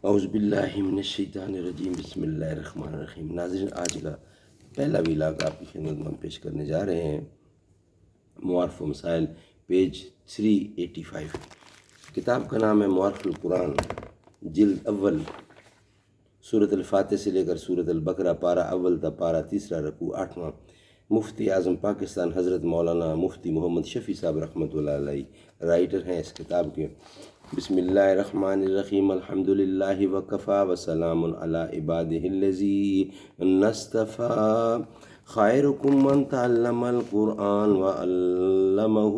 اعوذ باللہ من الشیطان الرجیم، بسم اللہ الرحمن الرحیم۔ ناظرین، آج کا پہلا ویلاگ آپ کی خدمت میں پیش کرنے جا رہے ہیں۔ معارف و مسائل، پیج 385۔ کتاب کا نام ہے معارف القرآن، جلد اول، سورۃ الفاتح سے لے کر سورۃ البقرہ، پارہ اول تا پارہ تیسرا، رکوع 8واں۔ مفتی اعظم پاکستان حضرت مولانا مفتی محمد شفیع صاحب رحمۃ اللہ علیہ رائٹر ہیں اس کتاب کے۔ بسم اللہ الرحمن الرحیم، الحمد للہ وکفیٰ وسلام علی عبادہ الذین اصطفیٰ، خیرکم من تعلم القرآن وعلمہ۔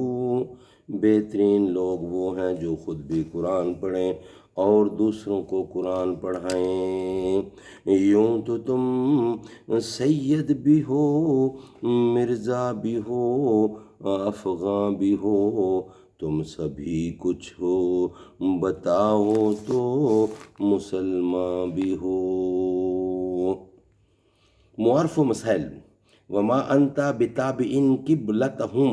بہترین لوگ وہ ہیں جو خود بھی قرآن پڑھیں اور دوسروں کو قرآن پڑھائیں۔ یوں تو تم سید بھی ہو، مرزا بھی ہو، افغاں بھی ہو، تم سبھی کچھ ہو، بتاؤ تو مسلمان بھی ہو۔ معارف و مسائل۔ وما انت بتابع قبلتہم،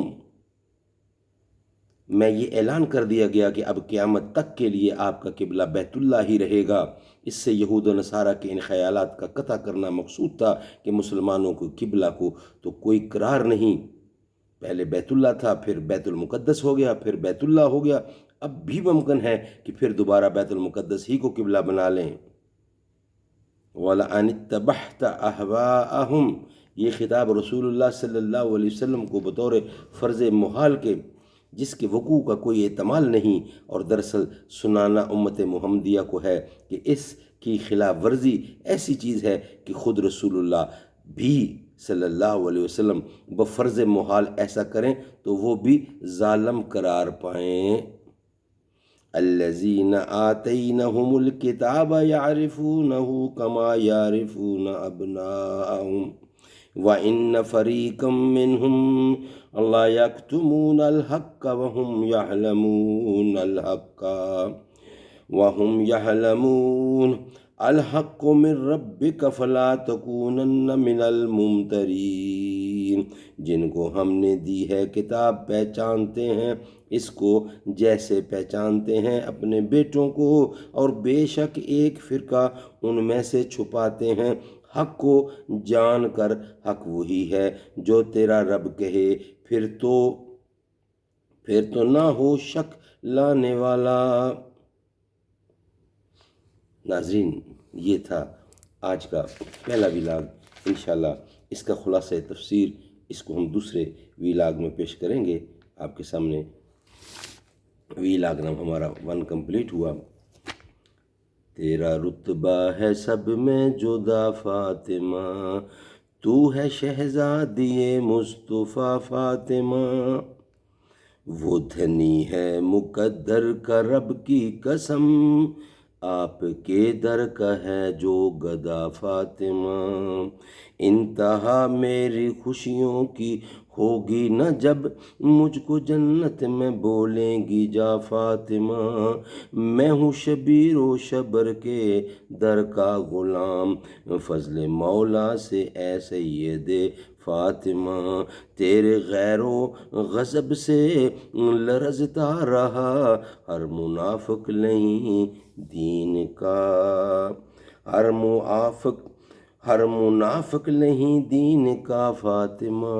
میں یہ اعلان کر دیا گیا کہ اب قیامت تک کے لیے آپ کا قبلہ بیت اللہ ہی رہے گا۔ اس سے یہود و نصارہ کے ان خیالات کا قطع کرنا مقصود تھا کہ مسلمانوں کو قبلہ کو تو کوئی قرار نہیں، پہلے بیت اللہ تھا، پھر بیت المقدس ہو گیا، پھر بیت اللہ ہو گیا، اب بھی ممکن ہے کہ پھر دوبارہ بیت المقدس ہی کو قبلہ بنا لیں۔ وَلَأَنِ اتَّبَعْتَ أَهْوَاءَهُمْ، یہ خطاب رسول اللہ صلی اللہ علیہ وسلم کو بطور فرض محال کے جس کے وقوع کا کوئی احتمال نہیں، اور دراصل سنانا امت محمدیہ کو ہے کہ اس کی خلاف ورزی ایسی چیز ہے کہ خود رسول اللہ بھی صلی اللہ علیہ وسلم بفرض محال ایسا کریں تو وہ بھی ظالم قرار پائیں۔ الذین آتینہم الکتاب یعرفونہ کما یعرفون ابناءہم وَإِنَّ فَرِيقًا مِّنْهُمْ لَا يَكْتُمُونَ الْحَقَّ وَهُمْ يَعْلَمُونَ الْحَقَّ مِنْ رَبِّكَ فَلَا تَكُونَنَّ مِنَ الْمُمْتَرِينَ۔ جن کو ہم نے دی ہے کتاب پہچانتے ہیں اس کو جیسے پہچانتے ہیں اپنے بیٹوں کو، اور بے شک ایک فرقہ ان میں سے چھپاتے ہیں حق کو جان کر۔ حق وہی ہے جو تیرا رب کہے، پھر تو نہ ہو شک لانے والا۔ ناظرین، یہ تھا آج کا پہلا ویلاگ۔ انشاءاللہ اس کا خلاصہ تفسیر اس کو ہم دوسرے ویلاگ میں پیش کریں گے آپ کے سامنے۔ ویلاگ نام ہمارا 1 کمپلیٹ ہوا۔ تیرا رتبہ ہے سب میں جدا فاطمہ، تو ہے شہزادی مصطفیٰ فاطمہ۔ وہ دھنی ہے مقدر کا رب کی قسم، آپ کے در کا ہے جو گدا فاطمہ۔ انتہا میری خوشیوں کی ہوگی نہ جب مجھ کو جنت میں بولیں گی جا فاطمہ۔ میں ہوں شبیر و شبر کے در کا غلام، فضل مولا سے اے سید فاطمہ۔ تیرے غیر و غضب سے لرزتا رہا ہر منافق نہیں دین کا، ہر منافق نہیں دین کا فاطمہ۔